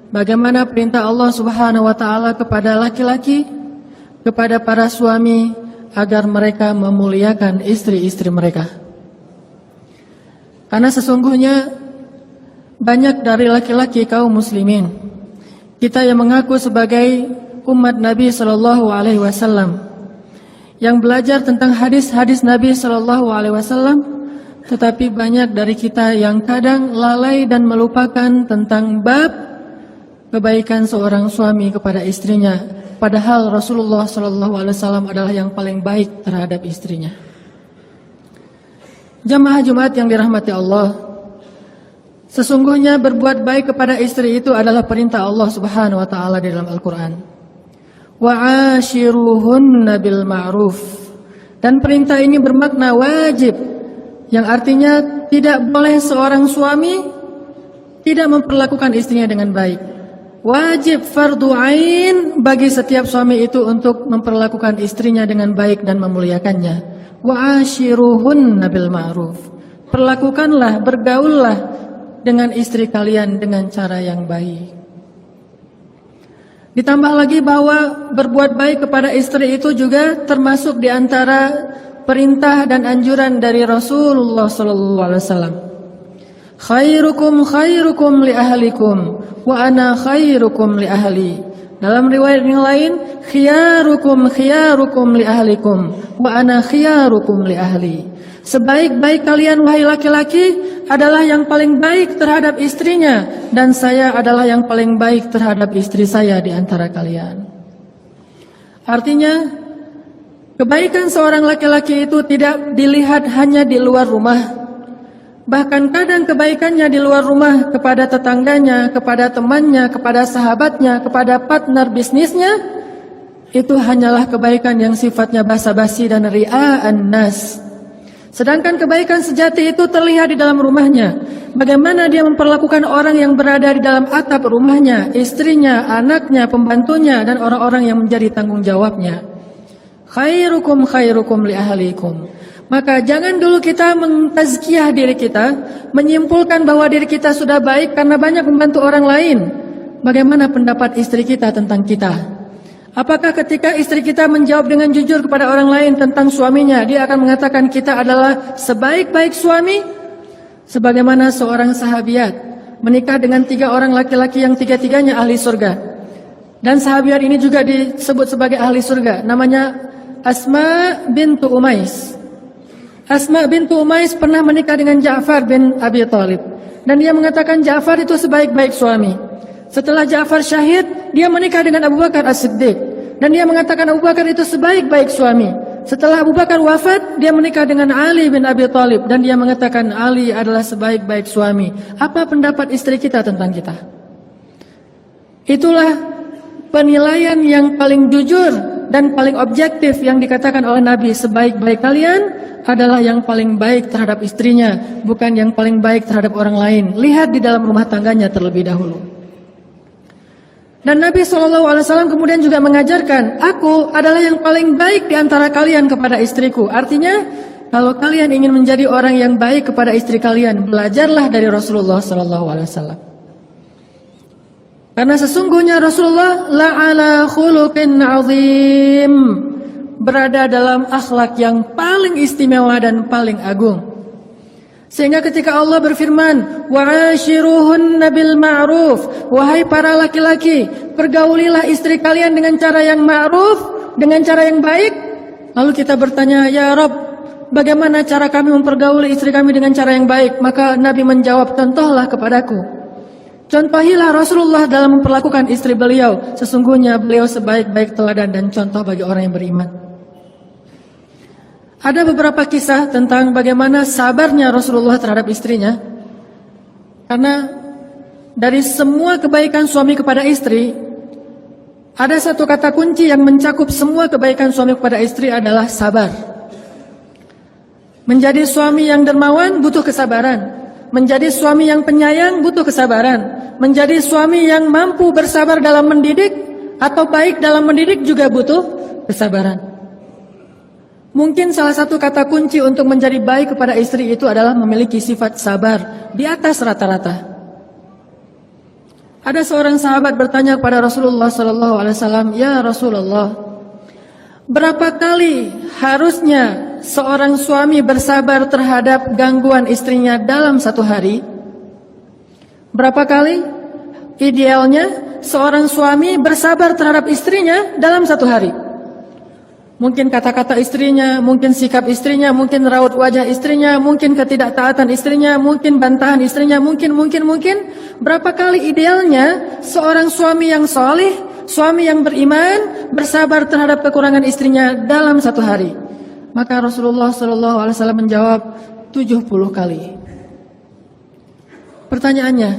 bagaimana perintah Allah Subhanahu wa taala kepada laki-laki, kepada para suami agar mereka memuliakan istri-istri mereka. Karena sesungguhnya banyak dari laki-laki kaum muslimin, kita yang mengaku sebagai umat Nabi sallallahu alaihi wasallam, yang belajar tentang hadis-hadis Nabi sallallahu alaihi wasallam, tetapi banyak dari kita yang kadang lalai dan melupakan tentang bab kebaikan seorang suami kepada istrinya, padahal Rasulullah sallallahu alaihi wasallam adalah yang paling baik terhadap istrinya. Jamaah Jumat yang dirahmati Allah, sesungguhnya berbuat baik kepada istri itu adalah perintah Allah Subhanahu wa taala di dalam Al-Qur'an. Wa 'ashiruhunna bil ma'ruf. Dan perintah ini bermakna wajib, yang artinya tidak boleh seorang suami tidak memperlakukan istrinya dengan baik. Wajib fardu ain bagi setiap suami itu untuk memperlakukan istrinya dengan baik dan memuliakannya. Wa 'ashiruhunna bil ma'ruf. Perlakukanlah, bergaullah dengan istri kalian dengan cara yang baik. Ditambah lagi bahwa berbuat baik kepada istri itu juga termasuk di antara perintah dan anjuran dari Rasulullah sallallahu alaihi wasallam. Khairukum khairukum li ahlikum wa ana khairukum li ahli. Dalam riwayat yang lain, khiyarukum khiyarukum li ahlikum wa ana khiyarukum li ahli. Sebaik-baik kalian wahai laki-laki adalah yang paling baik terhadap istrinya, dan saya adalah yang paling baik terhadap istri saya di antara kalian. Artinya, kebaikan seorang laki-laki itu tidak dilihat hanya di luar rumah. Bahkan kadang kebaikannya di luar rumah kepada tetangganya, kepada temannya, kepada sahabatnya, kepada partner bisnisnya, itu hanyalah kebaikan yang sifatnya basa-basi dan ria'an nas. Sedangkan kebaikan sejati itu terlihat di dalam rumahnya. Bagaimana dia memperlakukan orang yang berada di dalam atap rumahnya, istrinya, anaknya, pembantunya, dan orang-orang yang menjadi tanggung jawabnya. Khairukum khairukum li ahlikum. Maka jangan dulu kita mentazkiyah diri kita, menyimpulkan bahwa diri kita sudah baik karena banyak membantu orang lain. Bagaimana pendapat istri kita tentang kita? Apakah ketika istri kita menjawab dengan jujur kepada orang lain tentang suaminya, dia akan mengatakan kita adalah sebaik-baik suami? Sebagaimana seorang sahabiat menikah dengan 3 orang laki-laki yang tiga-tiganya ahli surga. Dan sahabiat ini juga disebut sebagai ahli surga. Namanya Asma bintu Umais. Asma bintu Umais pernah menikah dengan Ja'far bin Abi Thalib. Dan dia mengatakan Ja'far itu sebaik-baik suami. Setelah Ja'far syahid, dia menikah dengan Abu Bakar As-Siddiq. Dan dia mengatakan Abu Bakar itu sebaik-baik suami. Setelah Abu Bakar wafat, dia menikah dengan Ali bin Abi Thalib. Dan dia mengatakan Ali adalah sebaik-baik suami. Apa pendapat istri kita tentang kita? Itulah penilaian yang paling jujur dan paling objektif yang dikatakan oleh Nabi. Sebaik-baik kalian adalah yang paling baik terhadap istrinya, bukan yang paling baik terhadap orang lain. Lihat di dalam rumah tangganya terlebih dahulu. Dan Nabi SAW kemudian juga mengajarkan, aku adalah yang paling baik di antara kalian kepada istriku. Artinya, kalau kalian ingin menjadi orang yang baik kepada istri kalian, belajarlah dari Rasulullah SAW. Karena sesungguhnya Rasulullah la'ala khuluqin azim, berada dalam akhlak yang paling istimewa dan paling agung. Sehingga ketika Allah berfirman, wa'ashiruhunna bil ma'ruf, wahai para laki-laki, pergaulilah istri kalian dengan cara yang ma'ruf, dengan cara yang baik. Lalu kita bertanya, ya Rabb, bagaimana cara kami mempergauli istri kami dengan cara yang baik? Maka Nabi menjawab, contohlah kepadaku. Contohilah Rasulullah dalam memperlakukan istri beliau. Sesungguhnya beliau sebaik-baik teladan dan contoh bagi orang yang beriman. Ada beberapa kisah tentang bagaimana sabarnya Rasulullah terhadap istrinya. Karena dari semua kebaikan suami kepada istri, ada satu kata kunci yang mencakup semua kebaikan suami kepada istri adalah sabar. Menjadi suami yang dermawan butuh kesabaran. Menjadi suami yang penyayang butuh kesabaran. Menjadi suami yang mampu bersabar dalam mendidik atau baik dalam mendidik juga butuh kesabaran. Mungkin salah satu kata kunci untuk menjadi baik kepada istri itu adalah memiliki sifat sabar di atas rata-rata. Ada seorang sahabat bertanya kepada Rasulullah SAW, "Ya Rasulullah, berapa kali harusnya seorang suami bersabar terhadap gangguan istrinya dalam satu hari?" Berapa kali idealnya seorang suami bersabar terhadap istrinya dalam satu hari? Mungkin kata-kata istrinya, mungkin sikap istrinya, mungkin raut wajah istrinya, mungkin ketidaktaatan istrinya, mungkin bantahan istrinya, mungkin. Berapa kali idealnya seorang suami yang soleh, suami yang beriman, bersabar terhadap kekurangan istrinya dalam satu hari? Maka Rasulullah SAW menjawab 70 kali. Pertanyaannya,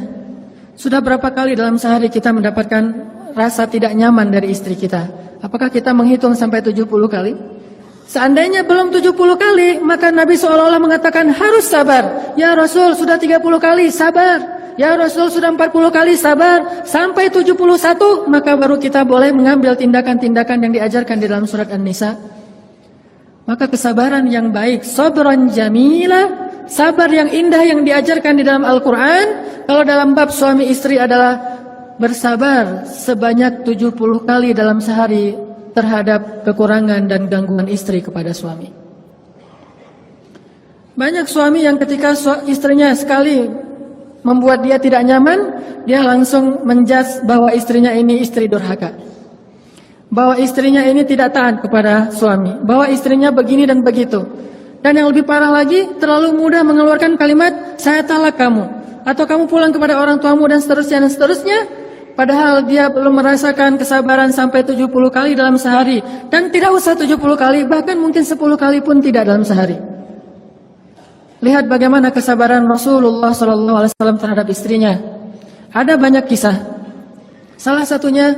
sudah berapa kali dalam sehari kita mendapatkan rasa tidak nyaman dari istri kita? Apakah kita menghitung sampai 70 kali? Seandainya belum 70 kali, maka Nabi seolah-olah mengatakan harus sabar. Ya Rasul, sudah 30 kali, sabar. Ya Rasul, sudah 40 kali, sabar. Sampai 71, maka baru kita boleh mengambil tindakan-tindakan yang diajarkan di dalam surat An-Nisa. Maka kesabaran yang baik, sabran jamila, sabar yang indah yang diajarkan di dalam Al-Quran, kalau dalam bab suami istri adalah bersabar sebanyak 70 kali dalam sehari terhadap kekurangan dan gangguan istri kepada suami. Banyak suami yang ketika istrinya sekali membuat dia tidak nyaman, dia langsung menjudge bahwa istrinya ini istri durhaka, bahwa istrinya ini tidak taat kepada suami, bahwa istrinya begini dan begitu. Dan yang lebih parah lagi, terlalu mudah mengeluarkan kalimat, "Saya talak kamu," atau "Kamu pulang kepada orang tuamu," dan seterusnya. Padahal dia belum merasakan kesabaran sampai 70 kali dalam sehari. Dan tidak usah 70 kali, bahkan mungkin 10 kali pun tidak dalam sehari. Lihat bagaimana kesabaran Rasulullah SAW terhadap istrinya. Ada banyak kisah. Salah satunya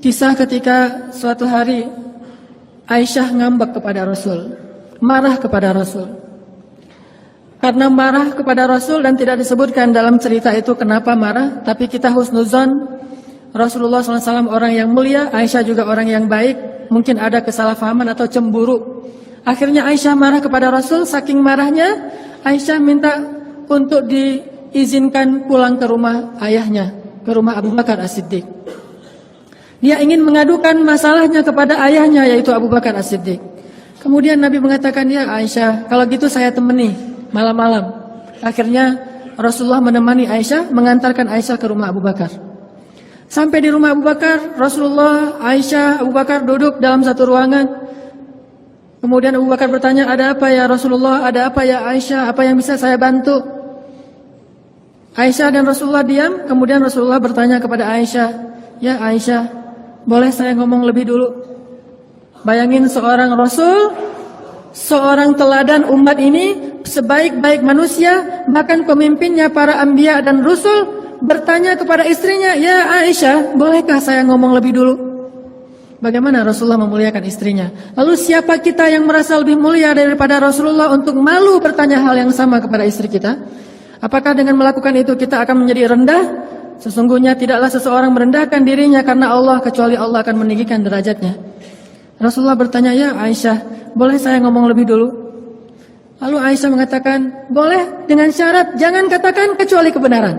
kisah ketika suatu hari Aisyah ngambek kepada Rasul, marah kepada Rasul. Karena marah kepada Rasul dan tidak disebutkan dalam cerita itu kenapa marah, tapi kita husnuzon, Rasulullah SAW orang yang mulia, Aisyah juga orang yang baik, mungkin ada kesalahpahaman atau cemburu. Akhirnya Aisyah marah kepada Rasul, saking marahnya Aisyah minta untuk diizinkan pulang ke rumah ayahnya, ke rumah Abu Bakar As-Siddiq. Dia ingin mengadukan masalahnya kepada ayahnya, yaitu Abu Bakar As-Siddiq. Kemudian Nabi mengatakan, "Ya Aisyah, kalau gitu saya temani malam-malam." Akhirnya Rasulullah menemani Aisyah, mengantarkan Aisyah ke rumah Abu Bakar. Sampai di rumah Abu Bakar, Rasulullah, Aisyah, Abu Bakar duduk dalam satu ruangan. Kemudian Abu Bakar bertanya, "Ada apa ya Rasulullah? Ada apa ya Aisyah? Apa yang bisa saya bantu?" Aisyah dan Rasulullah diam. Kemudian Rasulullah bertanya kepada Aisyah, "Ya Aisyah, boleh saya ngomong lebih dulu?" Bayangin seorang Rasul, seorang teladan umat ini, sebaik-baik manusia, bahkan pemimpinnya para anbiya dan rasul, bertanya kepada istrinya, "Ya Aisyah, bolehkah saya ngomong lebih dulu?" Bagaimana Rasulullah memuliakan istrinya? Lalu siapa kita yang merasa lebih mulia daripada Rasulullah untuk malu bertanya hal yang sama kepada istri kita? Apakah dengan melakukan itu kita akan menjadi rendah? Sesungguhnya tidaklah seseorang merendahkan dirinya karena Allah, kecuali Allah akan meninggikan derajatnya. Rasulullah bertanya, "Ya Aisyah, boleh saya ngomong lebih dulu?" Lalu Aisyah mengatakan, "Boleh, dengan syarat jangan katakan kecuali kebenaran."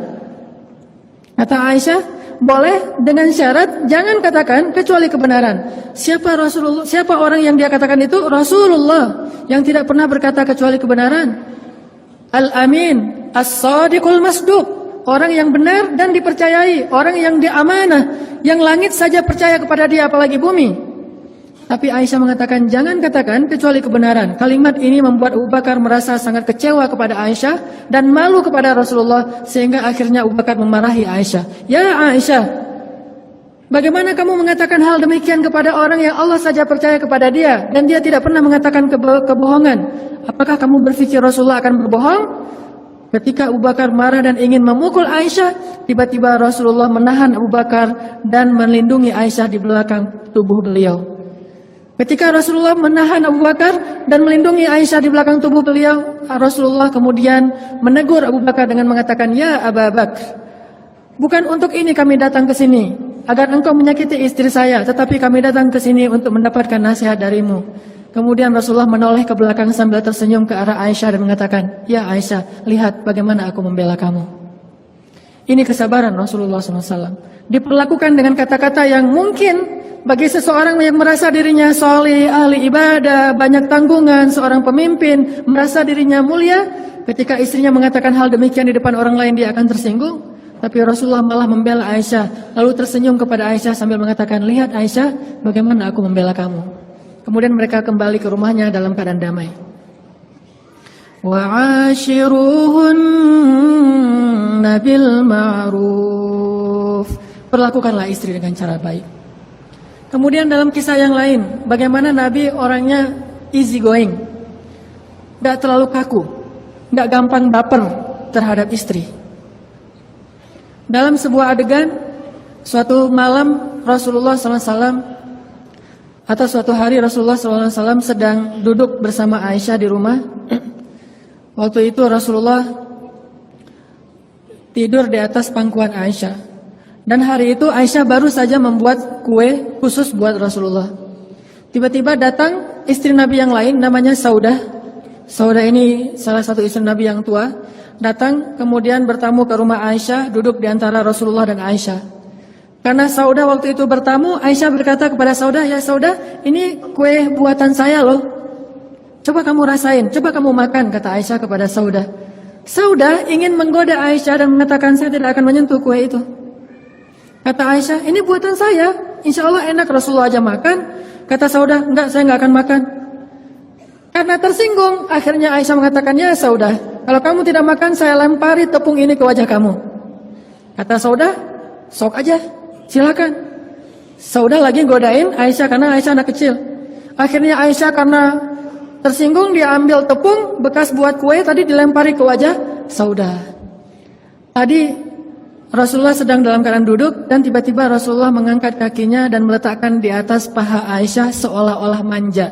Kata Aisyah, "Boleh, dengan syarat jangan katakan kecuali kebenaran." Siapa Rasulullah? Siapa orang yang dia katakan itu? Rasulullah, yang tidak pernah berkata kecuali kebenaran. Al-Amin, As-Sadiqul Masduq, orang yang benar dan dipercayai, orang yang diamanah, yang langit saja percaya kepada dia apalagi bumi. Tapi Aisyah mengatakan, "Jangan katakan kecuali kebenaran." Kalimat ini membuat Abu Bakar merasa sangat kecewa kepada Aisyah dan malu kepada Rasulullah, sehingga akhirnya Abu Bakar memarahi Aisyah. "Ya Aisyah, bagaimana kamu mengatakan hal demikian kepada orang yang Allah saja percaya kepada dia dan dia tidak pernah mengatakan kebohongan? Apakah kamu berpikir Rasulullah akan berbohong?" Ketika Abu Bakar marah dan ingin memukul Aisyah, tiba-tiba Rasulullah menahan Abu Bakar dan melindungi Aisyah di belakang tubuh beliau. Ketika Rasulullah menahan Abu Bakar dan melindungi Aisyah di belakang tubuh beliau, Rasulullah kemudian menegur Abu Bakar dengan mengatakan, "Ya Abu Bakar, bukan untuk ini kami datang ke sini, agar engkau menyakiti istri saya, tetapi kami datang ke sini untuk mendapatkan nasihat darimu." Kemudian Rasulullah menoleh ke belakang sambil tersenyum ke arah Aisyah dan mengatakan, "Ya Aisyah, lihat bagaimana aku membela kamu." Ini kesabaran Rasulullah SAW. Diperlakukan dengan kata-kata yang mungkin bagi seseorang yang merasa dirinya soleh, ahli ibadah, banyak tanggungan, seorang pemimpin, merasa dirinya mulia, ketika istrinya mengatakan hal demikian di depan orang lain dia akan tersinggung. Tapi Rasulullah malah membela Aisyah, lalu tersenyum kepada Aisyah sambil mengatakan, lihat Aisyah, bagaimana aku membela kamu. Kemudian mereka kembali ke rumahnya dalam keadaan damai. Wa'ashiruhunna bil ma'ruf. Perlakukanlah istri dengan cara baik. Kemudian dalam kisah yang lain, bagaimana Nabi orangnya easy going, gak terlalu kaku, gak gampang baper terhadap istri. Dalam sebuah adegan, suatu malam Rasulullah SAW atau suatu hari Rasulullah SAW sedang duduk bersama Aisyah di rumah. Waktu itu Rasulullah tidur di atas pangkuan Aisyah. Dan hari itu Aisyah baru saja membuat kue khusus buat Rasulullah. Tiba-tiba datang istri Nabi yang lain namanya Saudah. Saudah ini salah satu istri Nabi yang tua. Datang kemudian bertamu ke rumah Aisyah, duduk di antara Rasulullah dan Aisyah. Karena Saudah waktu itu bertamu, Aisyah berkata kepada Saudah, ya Saudah, ini kue buatan saya loh. Coba kamu rasain, coba kamu makan, kata Aisyah kepada Saudah. Saudah ingin menggoda Aisyah dan mengatakan, saya tidak akan menyentuh kue itu. Kata Aisyah, ini buatan saya, insya Allah enak, Rasulullah aja makan. Kata Saudah, enggak, saya enggak akan makan. Karena tersinggung, akhirnya Aisyah mengatakan, ya Saudah, kalau kamu tidak makan, saya lempari tepung ini ke wajah kamu. Kata Saudah, sok aja, silakan. Saudah lagi godain Aisyah karena Aisyah anak kecil. Akhirnya Aisyah karena tersinggung, dia ambil tepung bekas buat kue tadi dilempari ke wajah Saudah. Tadi Rasulullah sedang dalam keadaan duduk dan tiba-tiba Rasulullah mengangkat kakinya dan meletakkan di atas paha Aisyah seolah-olah manja.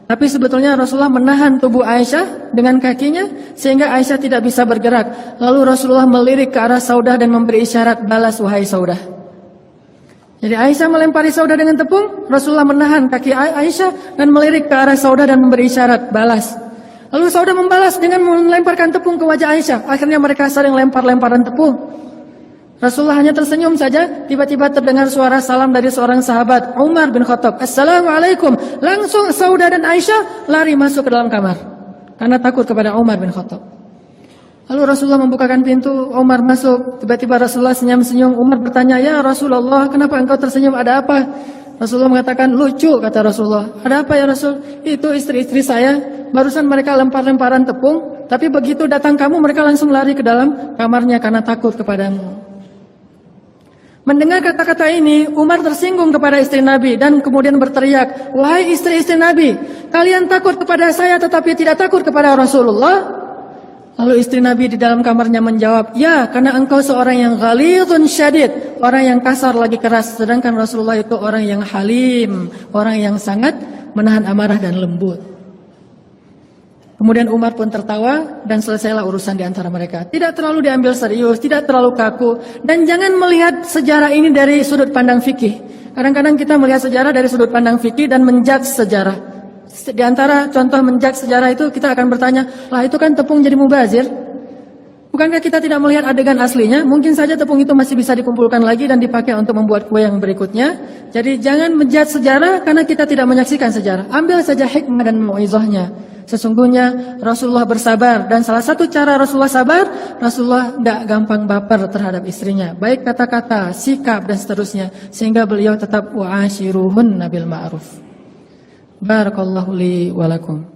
Tapi sebetulnya Rasulullah menahan tubuh Aisyah dengan kakinya sehingga Aisyah tidak bisa bergerak. Lalu Rasulullah melirik ke arah Saudah dan memberi isyarat, balas wahai Saudah. Jadi Aisyah melempari Saudah dengan tepung, Rasulullah menahan kaki Aisyah dan melirik ke arah Saudah dan memberi isyarat, balas. Lalu Saudah membalas dengan melemparkan tepung ke wajah Aisyah. Akhirnya mereka saling lempar-lemparan tepung. Rasulullah hanya tersenyum saja, tiba-tiba terdengar suara salam dari seorang sahabat, Umar bin Khattab. Assalamualaikum. Langsung Saudah dan Aisyah lari masuk ke dalam kamar karena takut kepada Umar bin Khattab. Lalu Rasulullah membukakan pintu, Umar masuk. Tiba-tiba Rasulullah senyum-senyum. Umar bertanya, ya Rasulullah, kenapa engkau tersenyum? Ada apa? Rasulullah mengatakan, lucu, kata Rasulullah. Ada apa ya Rasul? Itu istri-istri saya. Barusan mereka lempar-lemparan tepung, tapi begitu datang kamu, mereka langsung lari ke dalam kamarnya karena takut kepadamu. Mendengar kata-kata ini, Umar tersinggung kepada istri Nabi dan kemudian berteriak, wahai istri-istri Nabi, kalian takut kepada saya tetapi tidak takut kepada Rasulullah? Lalu istri Nabi di dalam kamarnya menjawab, ya, karena engkau seorang yang ghalidhun syadid, orang yang kasar lagi keras, sedangkan Rasulullah itu orang yang halim, orang yang sangat menahan amarah dan lembut. Kemudian Umar pun tertawa dan selesailah urusan di antara mereka. Tidak terlalu diambil serius, tidak terlalu kaku. Dan jangan melihat sejarah ini dari sudut pandang fikih. Kadang-kadang kita melihat sejarah dari sudut pandang fikih dan menjudge sejarah. Di antara contoh menjudge sejarah itu kita akan bertanya, lah itu kan tepung jadi mubazir. Bukankah kita tidak melihat adegan aslinya? Mungkin saja tepung itu masih bisa dikumpulkan lagi dan dipakai untuk membuat kue yang berikutnya. Jadi jangan menjudge sejarah karena kita tidak menyaksikan sejarah. Ambil saja hikmah dan mau'izahnya. Sesungguhnya Rasulullah bersabar dan salah satu cara Rasulullah sabar, Rasulullah tidak gampang baper terhadap istrinya. Baik kata-kata, sikap dan seterusnya. Sehingga beliau tetap wa'ashiruhunna bil ma'ruf. Barakallahu li wa lakum.